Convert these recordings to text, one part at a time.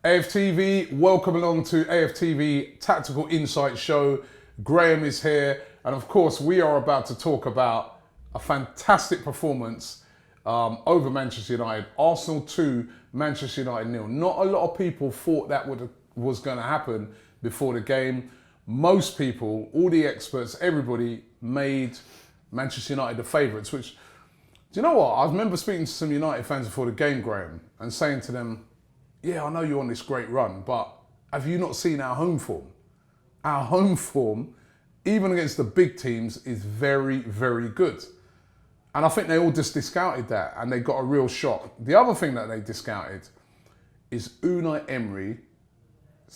AFTV, welcome along to AFTV Tactical Insight Show. Graham is here, and of course we are about to talk about a fantastic performance over Manchester United. Arsenal 2, Manchester United 0. Not a lot of people thought that was going to happen before the game. Most people, all the experts, everybody made Manchester United the favourites, which, do you know what? I remember speaking to some United fans before the game, Graham, and saying to them, yeah, I know you're on this great run, but have you not seen our home form? Our home form, even against the big teams, is very, very good. And I think they all just discounted that, and they got a real shock. The other thing that they discounted is Unai Emery's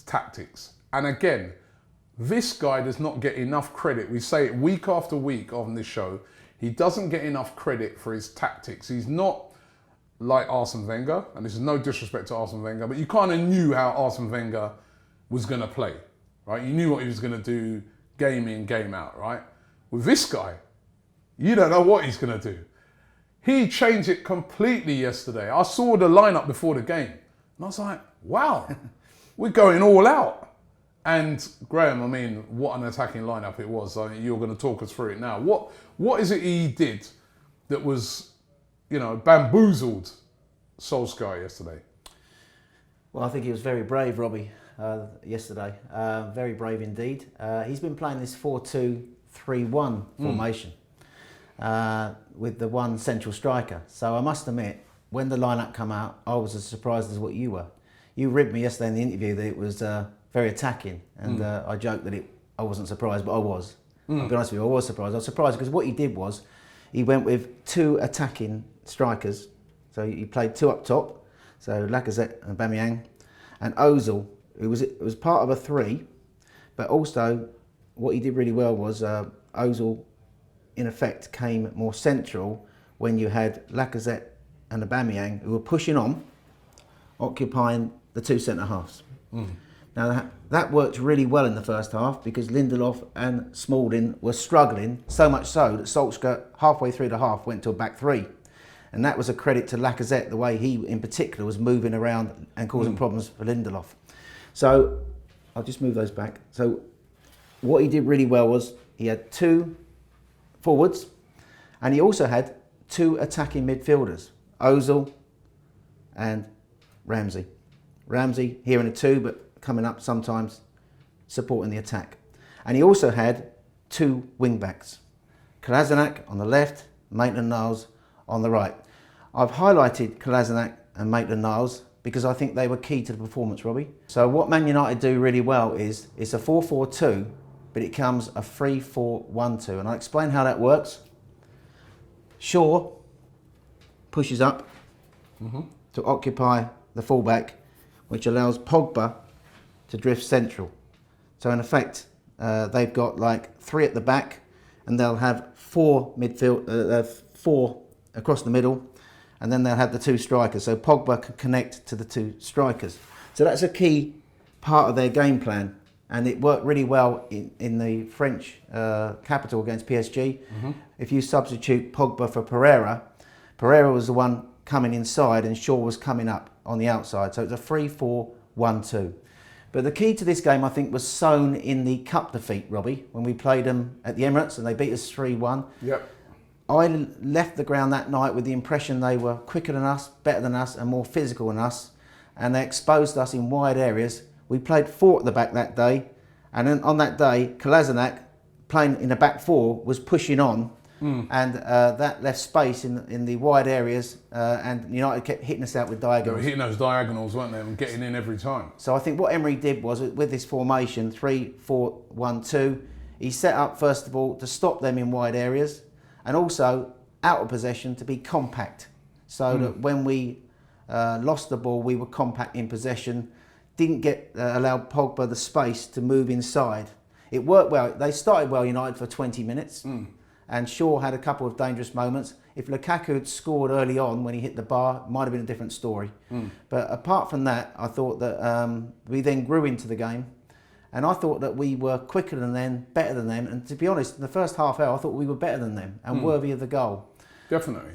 tactics. And again, this guy does not get enough credit. We say it week after week on this show. He doesn't get enough credit for his tactics. He's not like Arsene Wenger, and this is no disrespect to Arsene Wenger, but you kind of knew how Arsene Wenger was going to play, right? You knew what he was going to do game in, game out, right? With this guy, you don't know what he's going to do. He changed it completely yesterday. I saw the lineup before the game, and I was like, wow, we're going all out. And Graham, I mean, what an attacking lineup it was. I mean, you're going to talk us through it now. What is it he did that was, you know, bamboozled Solskjær yesterday? Well, I think he was very brave, Robbie, yesterday. Very brave indeed. He's been playing this 4-2-3-1 formation with the one central striker. So I must admit, when the lineup come out, I was as surprised as what you were. You ribbed me yesterday in the interview that it was very attacking, and I joked that I wasn't surprised, but I was. I'll be honest with you, I was surprised. I was surprised because what he did was he went with two attacking strikers. So he played two up top, so Lacazette and Aubameyang, and Ozil, it was part of a three, but also what he did really well was Ozil, in effect, came more central when you had Lacazette and Aubameyang who were pushing on, occupying the two centre-halves. Now that worked really well in the first half because Lindelof and Smalling were struggling, so much so that Solskjær halfway through the half went to a back three. And that was a credit to Lacazette, the way he in particular was moving around and causing problems for Lindelof. So I'll just move those back. So what he did really well was he had two forwards and he also had two attacking midfielders, Ozil and Ramsey. Ramsey here in a two, but coming up sometimes, supporting the attack. And he also had two wing-backs, Kolasinac on the left, Maitland-Niles on the right. I've highlighted Kolasinac and Maitland-Niles because I think they were key to the performance, Robbie. So what Man United do really well is it's a 4-4-2, but it becomes a 3-4-1-2. And I'll explain how that works. Shaw pushes up to occupy the fullback, which allows Pogba to drift central. So in effect, they've got like three at the back, and they'll have four across the middle, and then they'll have the two strikers. So Pogba can connect to the two strikers. So that's a key part of their game plan, and it worked really well in the French capital against PSG. If you substitute Pogba for Pereira, Pereira was the one coming inside and Shaw was coming up on the outside. So it's a 3-4-1-2. But the key to this game, I think, was sown in the cup defeat, Robbie, when we played them at the Emirates and they beat us 3-1. Yep. I left the ground that night with the impression they were quicker than us, better than us and more physical than us, and they exposed us in wide areas. We played four at the back that day, and then on that day, Kolasinac, playing in the back four, was pushing on, and that left space in the wide areas, and United kept hitting us out with diagonals. They were hitting those diagonals, weren't they, and getting in every time. So I think what Emery did was, with this formation, 3-4-1-2, he set up, first of all, to stop them in wide areas, and also out of possession to be compact, so that when we lost the ball, we were compact in possession, didn't allow Pogba the space to move inside. It worked well. They started well, United, for 20 minutes. And Shaw had a couple of dangerous moments. If Lukaku had scored early on when he hit the bar, it might have been a different story. But apart from that, I thought that we then grew into the game. And I thought that we were quicker than them, better than them. And to be honest, in the first half hour, I thought we were better than them and worthy of the goal. Definitely.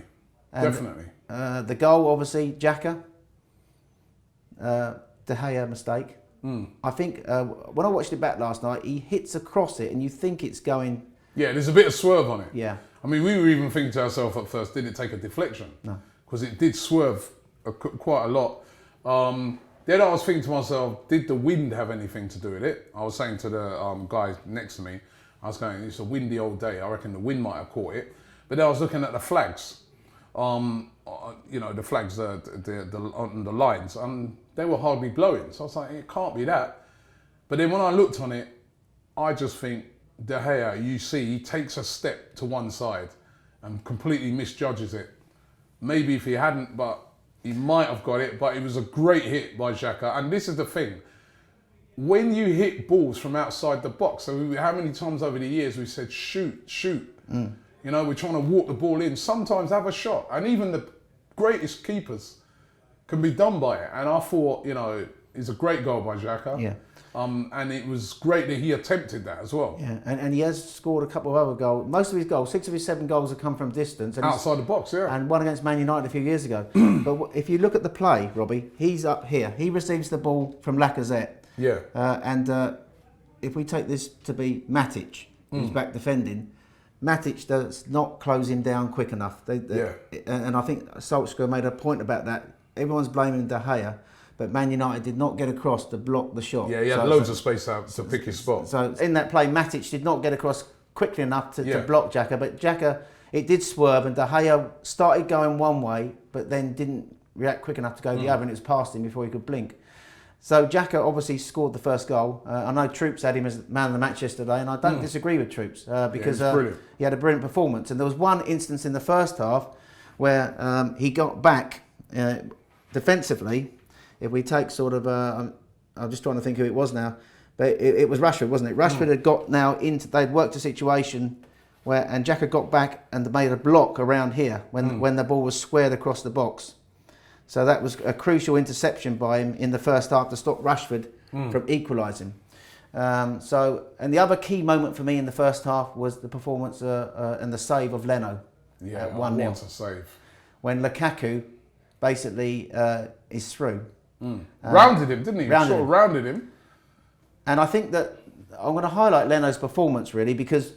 And, the goal, obviously, Xhaka. De Gea mistake. I think when I watched it back last night, he hits across it and you think it's going... Yeah, there's a bit of swerve on it. Yeah. I mean, we were even thinking to ourselves at first, did it take a deflection? No. Because it did swerve quite a lot. Then I was thinking to myself, did the wind have anything to do with it? I was saying to the guy next to me, I was going, it's a windy old day. I reckon the wind might have caught it. But then I was looking at the flags. The flags on the lines, and they were hardly blowing. So I was like, it can't be that. But then when I looked on it, I just think, De Gea, you see, he takes a step to one side and completely misjudges it. Maybe if he hadn't, but he might have got it, but it was a great hit by Xhaka. And this is the thing. When you hit balls from outside the box, so how many times over the years we said, shoot. You know, we're trying to walk the ball in. Sometimes have a shot. And even the greatest keepers can be done by it. And I thought, it's a great goal by Xhaka. Yeah. And it was great that he attempted that as well. Yeah, and he has scored a couple of other goals. Most of his goals, 6 of his 7 goals have come from distance. And outside the box, yeah. And one against Man United a few years ago. But if you look at the play, Robbie, he's up here. He receives the ball from Lacazette. Yeah. If we take this to be Matic, who's back defending, Matic does not close him down quick enough. And I think Solskjær made a point about that. Everyone's blaming De Gea. But Man United did not get across to block the shot. Yeah, he had loads of space to pick his spot. So in that play, Matic did not get across quickly enough to block Xhaka. But Xhaka, it did swerve, and De Gea started going one way, but then didn't react quick enough to go the other, and it was past him before he could blink. So Xhaka obviously scored the first goal. I know Troops had him as man of the match yesterday, and I don't disagree with Troops because he had a brilliant performance. And there was one instance in the first half where he got back defensively. If we take sort of, I'm just trying to think who it was now, but it was Rashford, wasn't it? Rashford had got now into, they'd worked a situation where, and Xhaka got back and made a block around here when the ball was squared across the box. So that was a crucial interception by him in the first half to stop Rashford from equalising. And the other key moment for me in the first half was the performance and the save of Leno. Yeah, at 1-0. What a save. When Lukaku basically is through. Rounded him, didn't he? Rounded him. And I think that I'm going to highlight Leno's performance really because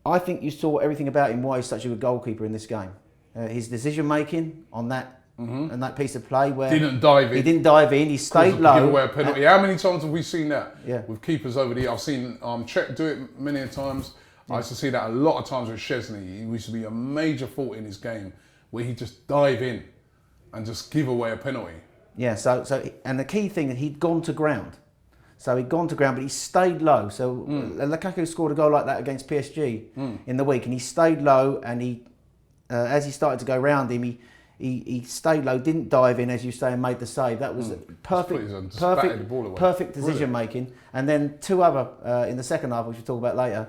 I think you saw everything about him why he's such a good goalkeeper in this game. His decision making on that and that piece of play where he didn't dive in. He stayed low. Give away a penalty. How many times have we seen that? Yeah. With keepers over the years? I've seen Czech do it many times. Yeah. I used to see that a lot of times with Szczesny. He used to be a major fault in his game where he just dive in and just give away a penalty. Yeah, and the key thing, he'd gone to ground. So he'd gone to ground, but he stayed low. So Lukaku scored a goal like that against PSG in the week, and he stayed low, and he, as he started to go round him, he stayed low, didn't dive in, as you say, and made the save. That was perfect decision making. And then 2 other, in the second half, which we'll talk about later,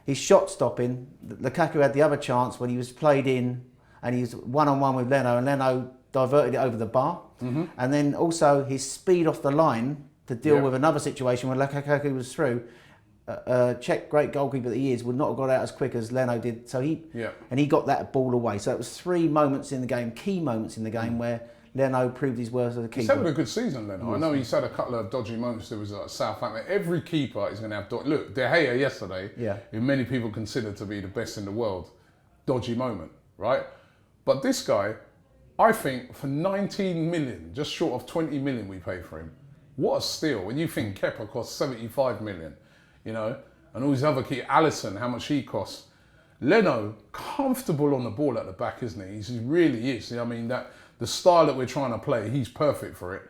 his shot stopping. Lukaku had the other chance when he was played in, and he was one-on-one with Leno, and Leno diverted it over the bar. And then also his speed off the line to deal with another situation where Lukaku was through. Czech great goalkeeper that he is would not have got out as quick as Leno did. So he got that ball away. So it was 3 moments in the game, key moments in the game where Leno proved his worth as a keeper. He's having a good season, Leno. I know he's had a couple of dodgy moments. There was Southampton. Every keeper is going to have look, De Gea yesterday, who many people consider to be the best in the world, dodgy moment, right? But this guy, I think for 19 million, just short of 20 million we paid for him. What a steal. When you think Kepa cost 75 million, and all these other key, Alisson, how much he costs. Leno, comfortable on the ball at the back, isn't he? He really is. I mean, the style that we're trying to play, he's perfect for it.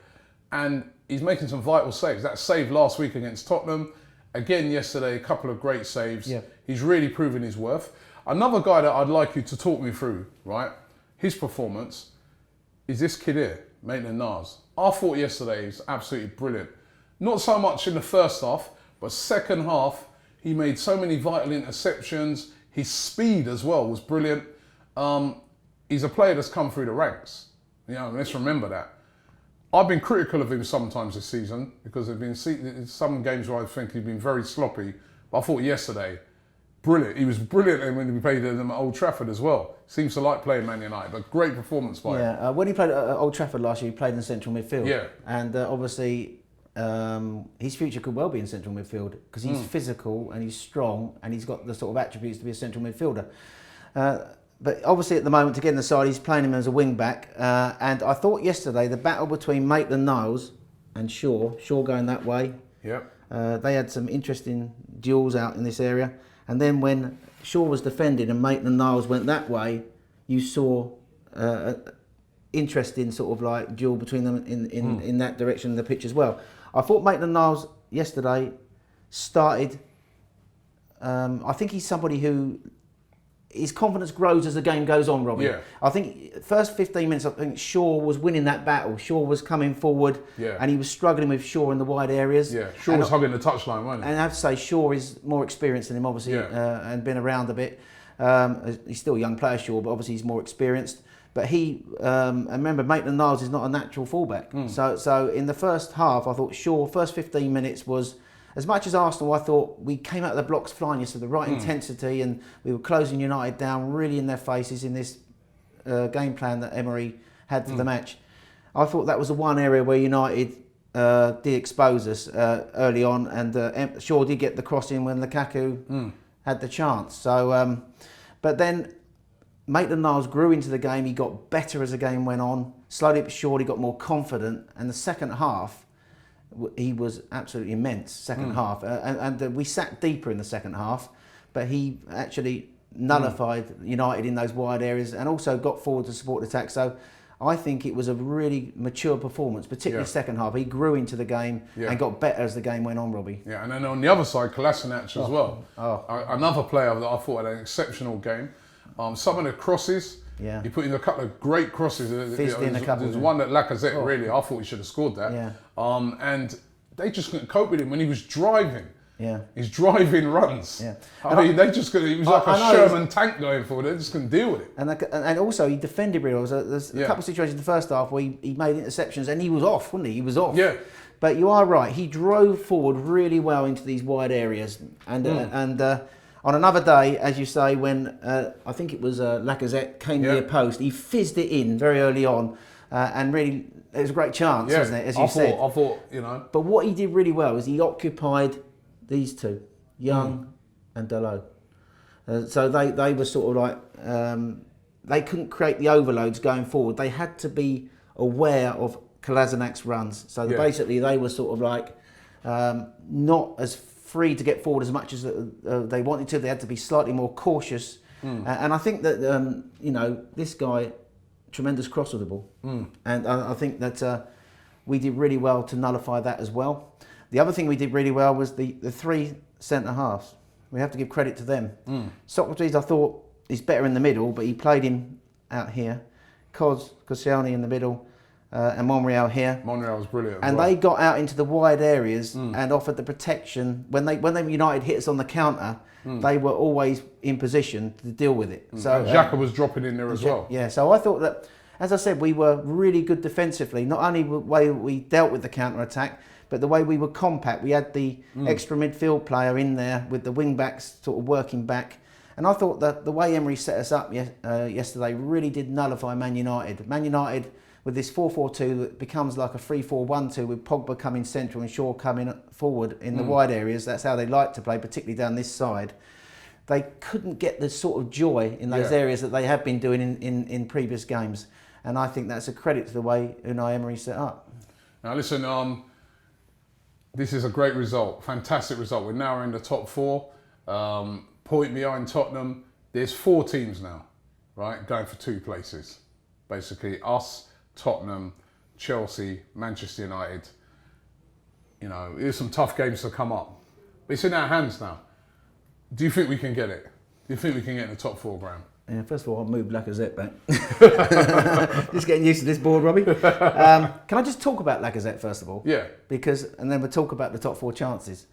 And he's making some vital saves. That save last week against Tottenham. Again, yesterday, a couple of great saves. Yeah. He's really proven his worth. Another guy that I'd like you to talk me through, right? His performance is this kid here, Maitland-Niles. I thought yesterday he was absolutely brilliant. Not so much in the first half, but second half, he made so many vital interceptions. His speed as well was brilliant. He's a player that's come through the ranks. Let's remember that. I've been critical of him sometimes this season because there have been some games where I think he's been very sloppy. But I thought yesterday, brilliant. He was brilliant when we played them at Old Trafford as well. Seems to like playing Man United, but great performance by him. Yeah, when he played at Old Trafford last year, he played in central midfield. Yeah. And obviously, his future could well be in central midfield because he's physical and he's strong and he's got the sort of attributes to be a central midfielder. But obviously, at the moment, to get in the side, he's playing him as a wing back. And I thought yesterday the battle between Maitland-Niles and Shaw going that way. Yep. They had some interesting duels out in this area. And then when Shaw was defending and Maitland-Niles went that way, you saw interesting sort of like duel between them in that direction in the pitch as well. I thought Maitland-Niles yesterday started. I think he's somebody who his confidence grows as the game goes on, Robbie. Yeah. I think first 15 minutes, I think Shaw was winning that battle. Shaw was coming forward, and he was struggling with Shaw in the wide areas. Yeah, Shaw was hugging the touchline, wasn't he? And I have to say, Shaw is more experienced than him, obviously, and been around a bit. He's still a young player, Shaw, but obviously he's more experienced. But he, and remember, Maitland-Niles is not a natural fullback. So in the first half, I thought Shaw, first 15 minutes was, as much as Arsenal, I thought we came out of the blocks flying yesterday, the right intensity, and we were closing United down really in their faces in this game plan that Emery had for the match. I thought that was the one area where United did expose us early on, and Shaw did get the cross in when Lukaku had the chance. So, but then Maitland-Niles grew into the game. He got better as the game went on. Slowly but surely, got more confident, and the second half, he was absolutely immense. Second half, and we sat deeper in the second half, but he actually nullified United in those wide areas and also got forward to support the attack. So I think it was a really mature performance, particularly second half. He grew into the game and got better as the game went on, Robbie. Yeah, and then on the other side, Kolasinac as well. Another player that I thought had an exceptional game. Some of the crosses, he put in a couple of great crosses. There's one that Lacazette really, I thought he should have scored that. Yeah. And they just couldn't cope with him when he was driving. Yeah. His driving runs. Yeah. I mean, they just couldn't, he was like a Sherman tank going forward. They just couldn't deal with it. And also, he defended really well. There's a couple of situations in the first half where he made interceptions and he was off, wasn't he? He was off. Yeah. But you are right. He drove forward really well into these wide areas. And on another day, as you say, when I think it was Lacazette came near post, he fizzed it in very early on, and really it was a great chance, wasn't it? As you said. I thought, you know. But what he did really well is he occupied these two, Young and Dalot. So they were sort of like they couldn't create the overloads going forward. They had to be aware of Kolasinac's runs. So basically, they were sort of like not as free to get forward as much as they wanted to. They had to be slightly more cautious. And I think that you know, this guy, tremendous cross with the ball, and I think that we did really well to nullify that as well. The other thing we did really well was the three centre halves. We have to give credit to them. Socrates, I thought, is better in the middle, but he played him out here. Koscielny in the middle, and Monreal here. Monreal was brilliant. And they got out into the wide areas and offered the protection. When they United hit us on the counter, they were always in position to deal with it. So Xhaka was dropping in there as well. Yeah, so I thought that, as I said, we were really good defensively. Not only the way we dealt with the counter attack, but the way we were compact. We had the extra midfield player in there with the wing backs sort of working back. And I thought that the way Emery set us up yesterday really did nullify Man United. Man United, with this 4-4-2 that becomes like a 3-4-1-2 with Pogba coming central and Shaw coming forward in the wide areas. That's how they like to play, particularly down this side. They couldn't get the sort of joy in those areas that they have been doing in previous games. And I think that's a credit to the way Unai Emery set up. Now listen, this is a great result, fantastic result. We're now in the top four, point behind Tottenham. There's 4 teams now, right, going for 2 places. Basically, us, Tottenham, Chelsea, Manchester United. You know, there's some tough games to come up. But it's in our hands now. Do you think we can get it? Do you think we can get in the top 4, Graham? Yeah, first of all, I'll move Lacazette back. Just getting used to this board, Robbie. Can I just talk about Lacazette first of all? Yeah. And then we'll talk about the top 4 chances.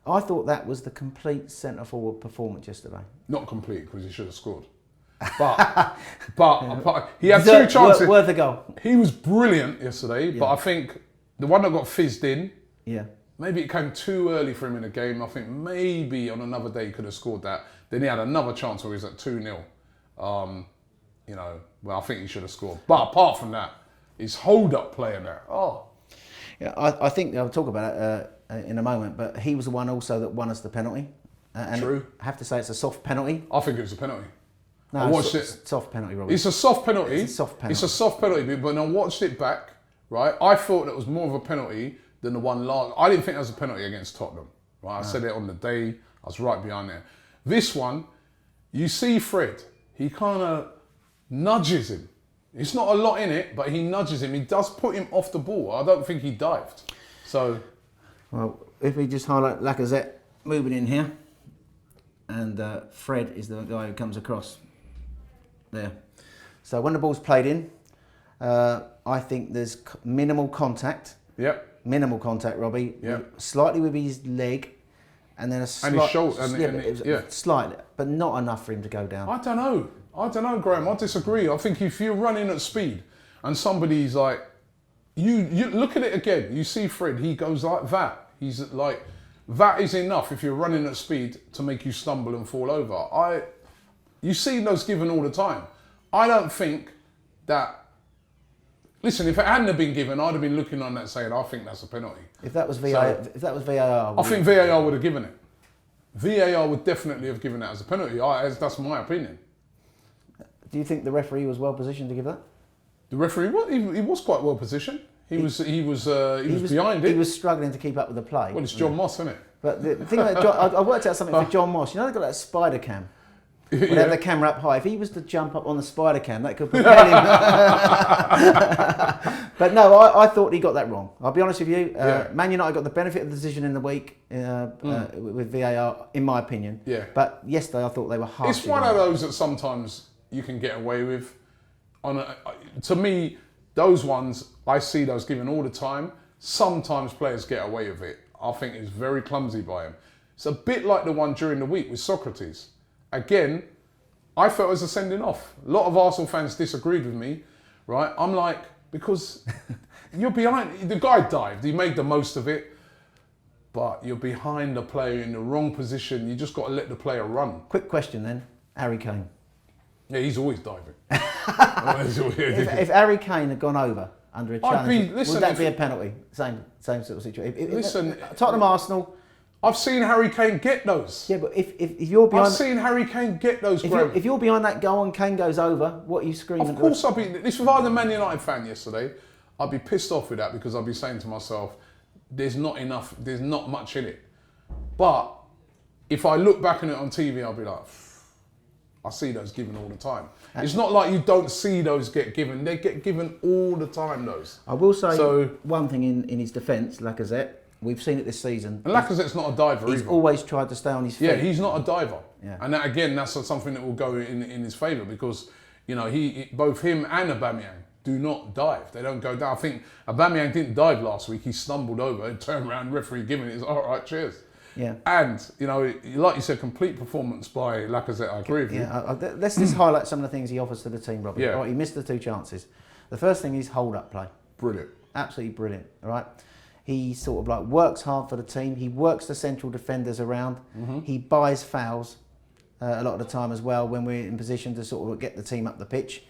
I thought that was the complete centre-forward performance yesterday. Not complete, because he should have scored. But he had 2 chances. Worth a goal. He was brilliant yesterday, but I think the one that got fizzed in, maybe it came too early for him in the game. I think maybe on another day he could have scored that. Then he had another chance where he was at 2-0. You know, well, I think he should have scored. But apart from that, his hold-up play in there. Oh. Yeah, I think I'll talk about it in a moment, but he was the one also that won us the penalty. And True. I have to say it's a soft penalty. I think it was a penalty. No, I watched it. Soft penalty, Robbie. It's a soft penalty. It's a soft penalty. It's a soft penalty, but when I watched it back, right, I thought it was more of a penalty than the one last. I didn't think it was a penalty against Tottenham. Right, I said it on the day. I was right behind there. This one, you see Fred. He kind of nudges him. It's not a lot in it, but he nudges him. He does put him off the ball. I don't think he dived. So, well, if we just highlight Lacazette moving in here, and Fred is the guy who comes across there. So when the ball's played in, I think there's minimal contact. Yep. Minimal contact, Robbie. Yep. Slightly with his leg, and then a slight, and his shoulder, slightly, but not enough for him to go down. I don't know, Graham. I disagree. I think if you're running at speed and somebody's like, you look at it again. You see Fred. He goes like that. He's like, that is enough if you're running at speed to make you stumble and fall over. You see those given all the time. I don't think that. Listen, if it hadn't have been given, I'd have been looking on that saying, I think that's a penalty. If that was VAR, I think VAR would have given it. VAR would definitely have given that as a penalty. That's my opinion. Do you think the referee was well positioned to give that? The referee, he was quite well positioned. He was behind it. He was struggling to keep up with the play. Well, it's John Moss, isn't it? But the thing about I worked out something for John Moss. You know, they've got that spider cam. They have the camera up high. If he was to jump up on the spider cam, that could propel him. But no, I thought he got that wrong. I'll be honest with you. Man United got the benefit of the decision in the week with VAR, in my opinion. Yeah. But yesterday, I thought they were harsh. It's one of those that sometimes you can get away with. To me, those ones, I see those given all the time. Sometimes players get away with it. I think it's very clumsy by him. It's a bit like the one during the week with Socrates. Again, I felt it was a sending off. A lot of Arsenal fans disagreed with me, right? I'm like, because you're behind. The guy dived. He made the most of it. But you're behind the player in the wrong position. You just got to let the player run. Quick question then. Harry Kane. Yeah, he's always diving. If Harry Kane had gone over under a challenge, would that be a penalty? Same sort of situation. Tottenham Arsenal. I've seen Harry Kane get those. Yeah, but if you're behind, I've seen Harry Kane get those. If you're behind that goal and Kane goes over, what are you screaming? Of course, I'd be. If I was a Man United fan yesterday, I'd be pissed off with that because I'd be saying to myself, "There's not enough. There's not much in it." But if I look back on it on TV, I'll be like, I see those given all the time. It's not like you don't see those get given. They get given all the time, those. I will say one thing in his defence, Lacazette. We've seen it this season. And Lacazette's not a diver either. He's always tried to stay on his feet. Yeah, he's not a diver. Yeah. And that, again, that's something that will go in his favour because, you know, both him and Aubameyang do not dive. They don't go down. I think Aubameyang didn't dive last week. He stumbled over and turned around, referee giving it, all right, cheers. Yeah. And, you know, like you said, complete performance by Lacazette. I agree with you. Yeah, let's just highlight some of the things he offers to the team, Robbie. Yeah. Right, he missed the 2 chances. The first thing is hold-up play. Brilliant. Absolutely brilliant, all right? He sort of like works hard for the team. He works the central defenders around. Mm-hmm. He buys fouls a lot of the time as well when we're in position to sort of get the team up the pitch.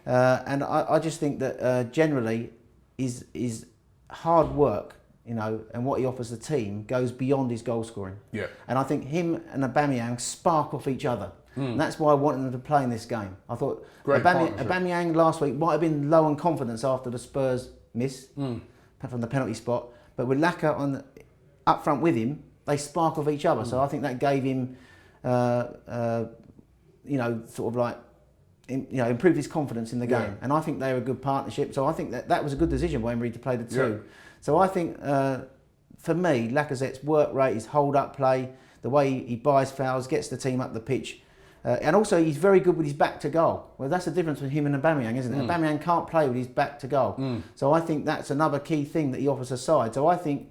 And I just think that generally his hard work, you know, and what he offers the team goes beyond his goal scoring. Yeah. And I think him and Aubameyang spark off each other. And that's why I wanted them to play in this game. I thought Aubameyang last week might have been low on confidence after the Spurs miss from the penalty spot. But with Laka up front with him, they spark off each other. So I think that gave him, you know, sort of like, you know, improved his confidence in the game. And I think they were a good partnership. So I think that was a good decision by Emery to play the 2. Yeah. So I think, for me, Lacazette's work rate, his hold-up play, the way he buys fouls, gets the team up the pitch. And also, he's very good with his back to goal. Well, that's the difference between him and Aubameyang, isn't it? Aubameyang can't play with his back to goal. So I think that's another key thing that he offers a side. So I think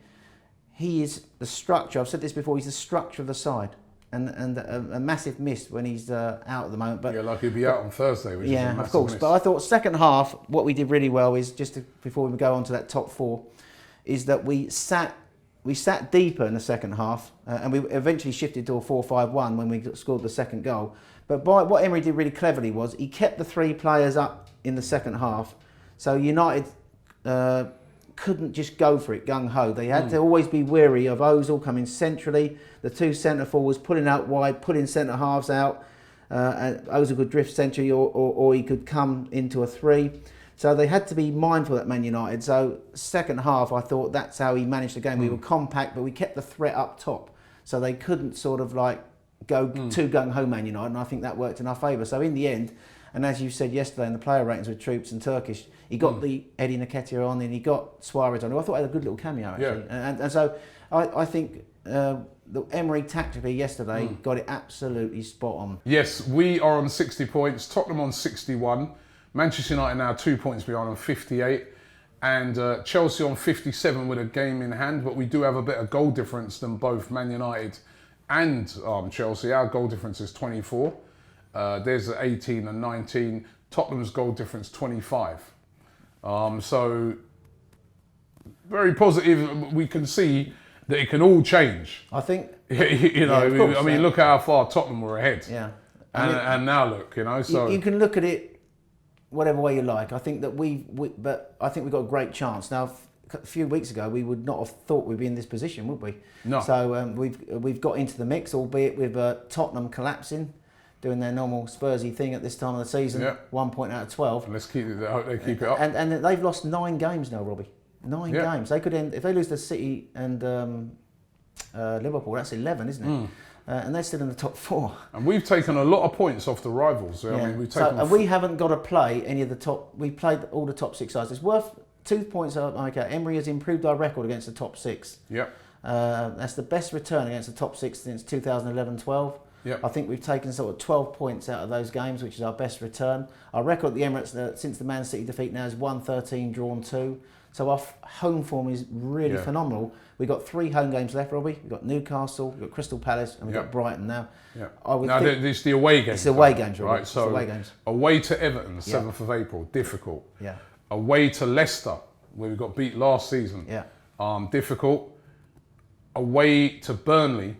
he is the structure. I've said this before. He's the structure of the side, and a massive miss when he's out at the moment. But like he'll be out on Thursday. Which is a massive of course. miss. But I thought second half, what we did really well is before we go on to that top 4, is that we sat we sat deeper in the second half, and we eventually shifted to a 4-5-1 when we scored the second goal. But what Emery did really cleverly was he kept the 3 players up in the second half, so United couldn't just go for it gung-ho. They had to always be wary of Ozil coming centrally, the 2 centre forwards pulling out wide, pulling centre halves out, and Ozil could drift centrally or he could come into a 3. So they had to be mindful at Man United. So second half, I thought that's how he managed the game. We were compact, but we kept the threat up top. So they couldn't sort of like go too gung-ho Man United, and I think that worked in our favour. So in the end, and as you said yesterday in the player ratings with Troops and Turkish, he got the Eddie Nketiah on and he got Suarez on, who I thought had a good little cameo actually. Yeah. And so I think the Emery tactically yesterday got it absolutely spot on. Yes, we are on 60 points, Tottenham on 61. Manchester United now 2 points behind on 58, and Chelsea on 57 with a game in hand, but we do have a better goal difference than both Man United and Chelsea. Our goal difference is 24. There's 18 and 19. Tottenham's goal difference 25. So very positive. We can see that it can all change. I think, you know, of course, I mean, look how far Tottenham were ahead. Yeah, and now look, you know. So you can look at it whatever way you like. I think that but I think we've got a great chance now. A few weeks ago, we would not have thought we'd be in this position, would we? No. So we've got into the mix, albeit with Tottenham collapsing, doing their normal Spursy thing at this time of the season. Yeah. 1 point out of 12. Let's keep it. I hope they keep it up. And they've lost 9 games now, Robbie. 9 games. They could end if they lose to City and Liverpool. That's 11, isn't it? And they're still in the top 4. And we've taken a lot of points off the rivals. I mean, we've taken. And we haven't got to play any of the top. We played all the top 6 sides. It's worth 2 points. Okay, Emery has improved our record against the top 6. Yeah. That's the best return against the top 6 since 2011-12. Yep. I think we've taken sort of 12 points out of those games, which is our best return. Our record at the Emirates since the Man City defeat now is 1-13, drawn 2. So our home form is really phenomenal. We've got 3 home games left, Robbie. We've got Newcastle, we've got Crystal Palace, and we've got Brighton now. Yeah. Now, it's the away games. It's the away games, right? So away games. Away to Everton, 7th of April, difficult. Yeah. Away to Leicester, where we got beat last season. Yeah. Difficult. Away to Burnley,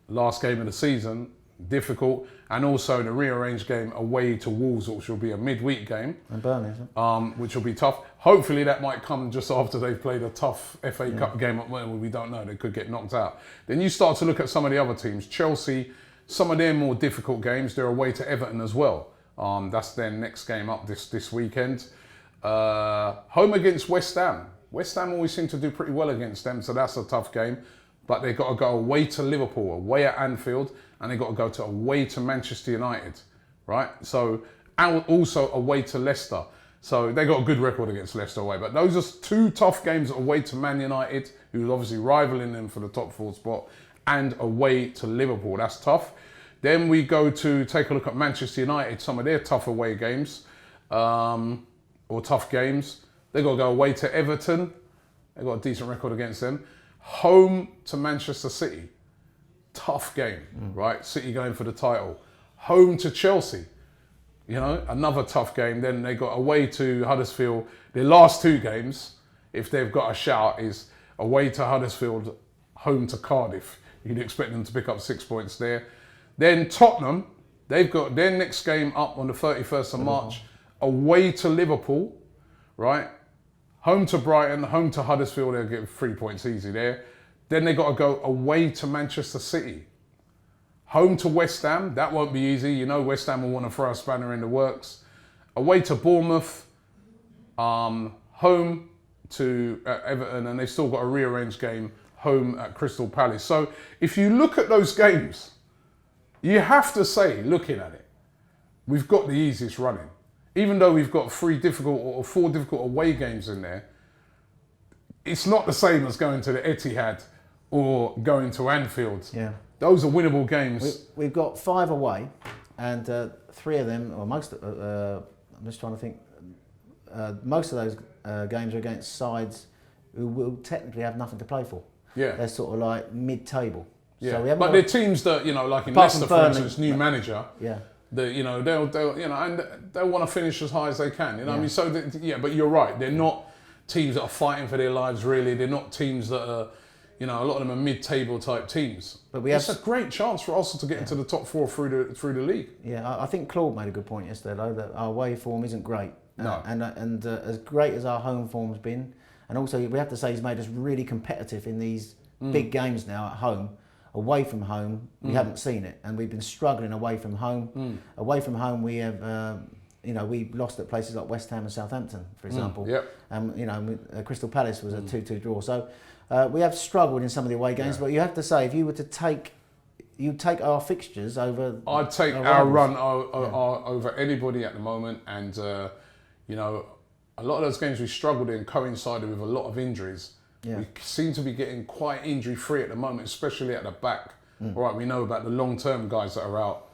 last game of the season, difficult. And also in a rearranged game away to Wolves, which will be a midweek game. And Burnley, isn't it? Which will be tough. Hopefully that might come just after they've played a tough FA Cup game. Well, we don't know. They could get knocked out. Then you start to look at some of the other teams. Chelsea, some of their more difficult games, they're away to Everton as well. That's their next game up this weekend. Home against West Ham. West Ham always seem to do pretty well against them, so that's a tough game. But they've got to go away to Liverpool, away at Anfield, and they've got to go away to Manchester United, right? So, and also away to Leicester. So they got a good record against Leicester away. But those are 2 tough games away to Man United, who's obviously rivaling them for the top 4 spot, and away to Liverpool. That's tough. Then we go to take a look at Manchester United, some of their tough away games, or tough games. They've got to go away to Everton. They've got a decent record against them. Home to Manchester City. Tough game, right? City going for the title. Home to Chelsea. You know, another tough game. Then they got away to Huddersfield. Their last 2 games, if they've got a shout, is away to Huddersfield, home to Cardiff. You'd expect them to pick up 6 points there. Then Tottenham, they've got their next game up on the 31st of March, away to Liverpool, right? Home to Brighton, home to Huddersfield, they'll get 3 points easy there. Then they got to go away to Manchester City. Home to West Ham, that won't be easy. You know West Ham will want to throw a spanner in the works. Away to Bournemouth, home to Everton, and they've still got a rearranged game, home at Crystal Palace. So if you look at those games, you have to say, looking at it, we've got the easiest running. Even though we've got 3 difficult or 4 difficult away games in there, it's not the same as going to the Etihad or going to Anfield. Yeah. Those are winnable games. We've got 5 away, and 3 of them, or most, I'm just trying to think, most of those games are against sides who will technically have nothing to play for. Yeah. They're sort of like mid-table. Yeah. So but they're teams that, you know, like in Leicester, for instance, new manager. Yeah. You know, they'll you know, and they'll want to finish as high as they can. You know, I mean, so but you're right. They're not teams that are fighting for their lives. Really, they're not teams that are, you know, a lot of them are mid-table type teams. But it's a great chance for Arsenal to get into the top 4 through the league. Yeah, I think Claude made a good point yesterday, though, that our away form isn't great. No. And as great as our home form's been, and also we have to say he's made us really competitive in these big games now at home. Away from home, we haven't seen it, and we've been struggling away from home. Away from home, we have, you know, we lost at places like West Ham and Southampton, for example. You know, Crystal Palace was a 2-2 draw. So we have struggled in some of the away games, but you have to say, if you were to take, you'd take our fixtures over. I'd take our run over anybody at the moment, and you know, a lot of those games we struggled in coincided with a lot of injuries. We seem to be getting quite injury-free at the moment, especially at the back. All right, we know about the long-term guys that are out.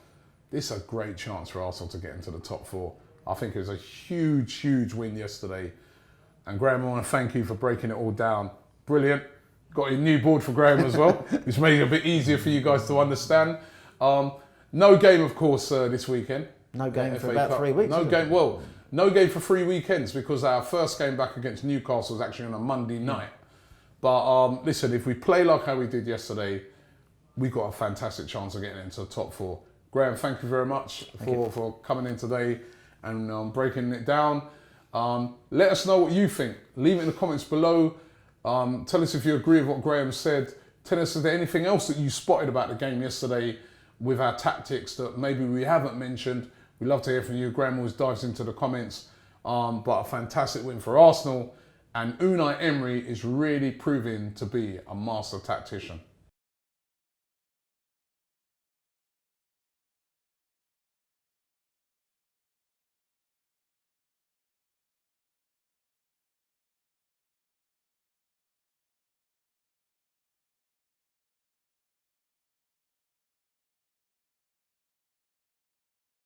This is a great chance for Arsenal to get into the top 4. I think it was a huge, huge win yesterday. And Graham, I want to thank you for breaking it all down. Brilliant. Got a new board for Graham as well, which made it a bit easier for you guys to understand. No game, of course, this weekend. No game for about 3 weeks. No game. Well, no game for 3 weekends, because our first game back against Newcastle was actually on a Monday night. But listen, if we play like how we did yesterday, we've got a fantastic chance of getting into the top 4. Graham, thank you very much for coming in today and breaking it down. Let us know what you think. Leave it in the comments below. Tell us if you agree with what Graham said. Tell us if there's anything else that you spotted about the game yesterday with our tactics that maybe we haven't mentioned. We'd love to hear from you. Graham always dives into the comments. But a fantastic win for Arsenal. And Unai Emery is really proving to be a master tactician.